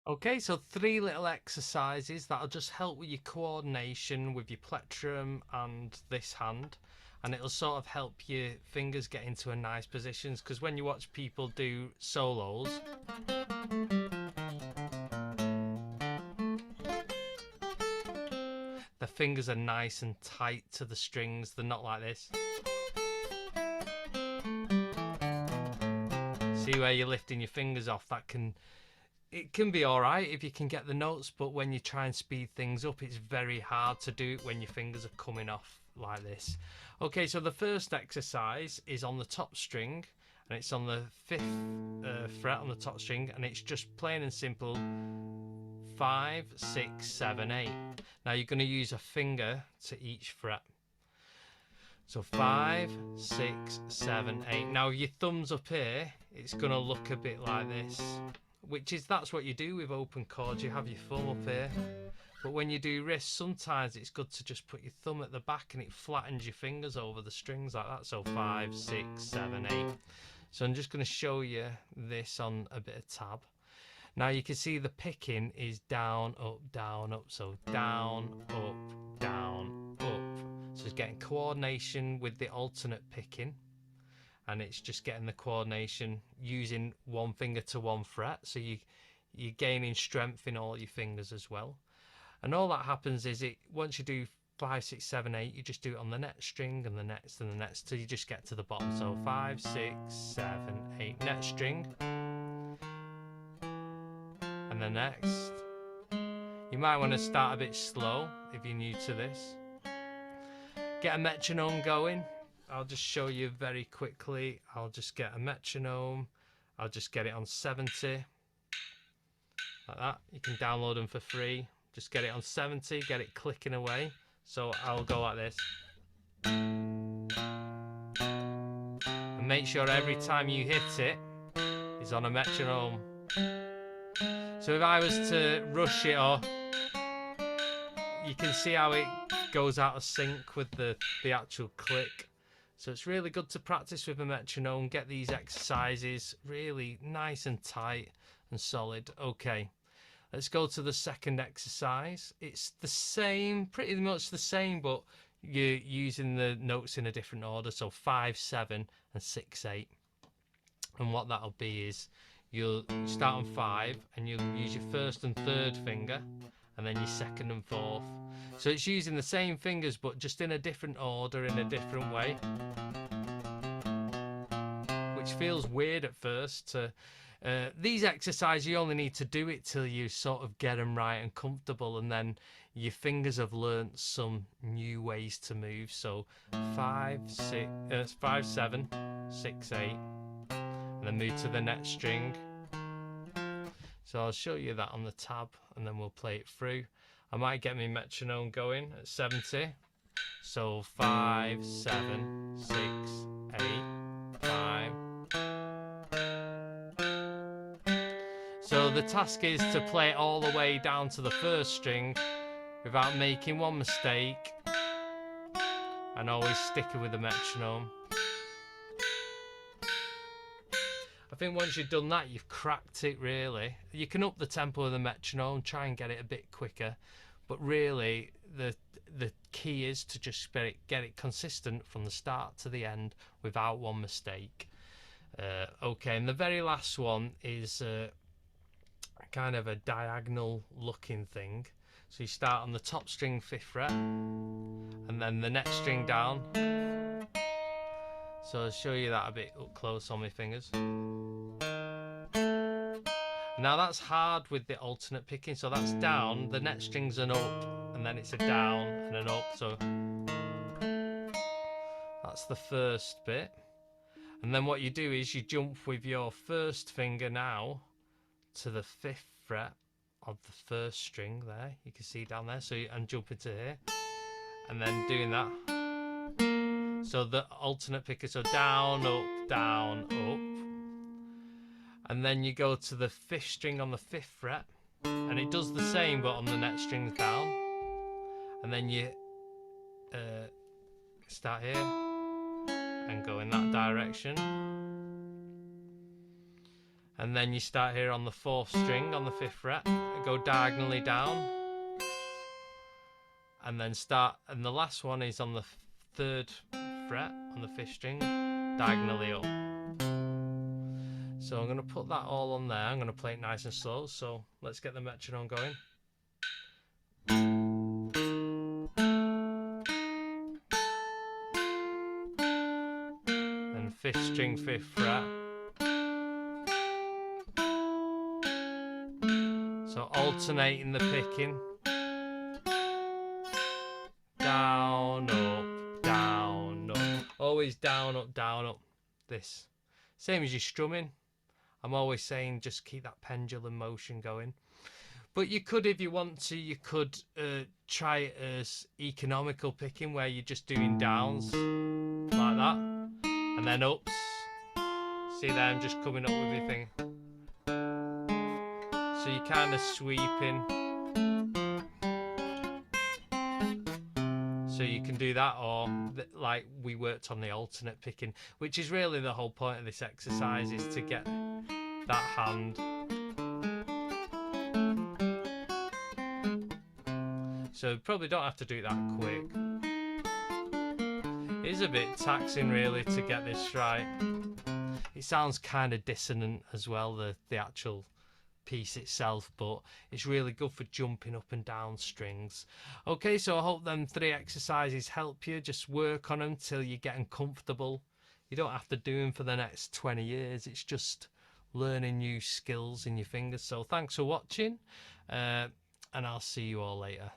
Okay, so 3 little exercises that'll just help with your coordination with your plectrum and this hand, and it'll sort of help your fingers get into a nice positions, because when you watch people do solos, the fingers are nice and tight to the strings. They're not like this. See where you're lifting your fingers off? It can be alright if you can get the notes, but when you try and speed things up, it's very hard to do it when your fingers are coming off like this. Okay, so the first exercise is on the top string, and it's on the 5th fret on the top string, and it's just plain and simple 5, 6, 7, 8. Now you're going to use a finger to each fret. So 5, 6, 7, 8. Now your thumbs up here, it's going to look a bit like this, that's what you do with open chords. You have your thumb up here, but when you do wrists, sometimes it's good to just put your thumb at the back and it flattens your fingers over the strings like that. So 5, 6, 7, 8. So I'm just going to show you this on a bit of tab. Now you can see the picking is down, up, down, up. So down, up, down, up. So it's getting coordination with the alternate picking, and it's just getting the coordination using one finger to one fret. So you're gaining strength in all your fingers as well. And all that happens is once you do 5, 6, 7, 8, you just do it on the next string and the next and the next till you just get to the bottom. So 5, 6, 7, 8, next string, and the next. You might want to start a bit slow if you're new to this. Get a metronome going. I'll just show you very quickly. I'll just get a metronome. I'll just get it on 70, like that. You can download them for free. Just get it on 70, get it clicking away. So I'll go like this. And make sure every time you hit it is on a metronome. So if I was to rush it, or you can see how it goes out of sync with the actual click. So it's really good to practice with a metronome, get these exercises really nice and tight and solid. Okay, let's go to the second exercise. It's the same, pretty much the same, but you're using the notes in a different order. So 5, 7 and 6, 8. And what that'll be is you'll start on 5 and you'll use your first and third finger, and then your second and fourth. So it's using the same fingers but just in a different order, in a different way, which feels weird at first. These exercises, you only need to do it till you sort of get them right and comfortable, and then your fingers have learnt some new ways to move. So 5, 7, 6, 8, and then move to the next string. So I'll show you that on the tab and then we'll play it through. I might get my metronome going at 70. So 5, 7, 6, 8, 5. So the task is to play it all the way down to the first string without making one mistake, and always sticking with the metronome. I think once you've done that, you've cracked it, really. You can up the tempo of the metronome, try and get it a bit quicker, but really the key is to just get it consistent from the start to the end without one mistake. Okay, and the very last one is kind of a diagonal looking thing. So you start on the top string 5th fret, and then the next string down. So I'll show you that a bit up close on my fingers. Now that's hard with the alternate picking, so that's down, the next string's an up, and then it's a down and an up, so that's the first bit. And then what you do is you jump with your first finger now to the 5th fret of the first string there, you can see down there, and jump into here, and then doing that. So the alternate picker, so down, up, and then you go to the 5th string on the 5th fret, and it does the same but on the next strings down, and then you start here and go in that direction, And then you start here on the 4th string on the 5th fret, go diagonally down, and then start, and the last one is on the 3rd fret on the 5th string, diagonally up. So I'm going to put that all on there. I'm going to play it nice and slow, so let's get the metronome going. And 5th string, 5th fret. So alternating the picking. Down, up, down, up. Always down, up. This. Same as your strumming. I'm always saying just keep that pendulum motion going. But you could, if you want to, you could try it as economical picking, where you're just doing downs like that, and then ups. See there, I'm just coming up with my thing. So you're kind of sweeping. So you can do that, or like we worked on the alternate picking, which is really the whole point of this exercise, is to get that hand. So probably don't have to do that quick. It is a bit taxing really to get this right. It sounds kind of dissonant as well, the actual piece itself, but it's really good for jumping up and down strings. Okay, so I hope them 3 exercises help you. Just work on them till you're getting comfortable. You don't have to do them for the next 20 years. It's just learning new skills in your fingers. So thanks for watching, and I'll see you all later.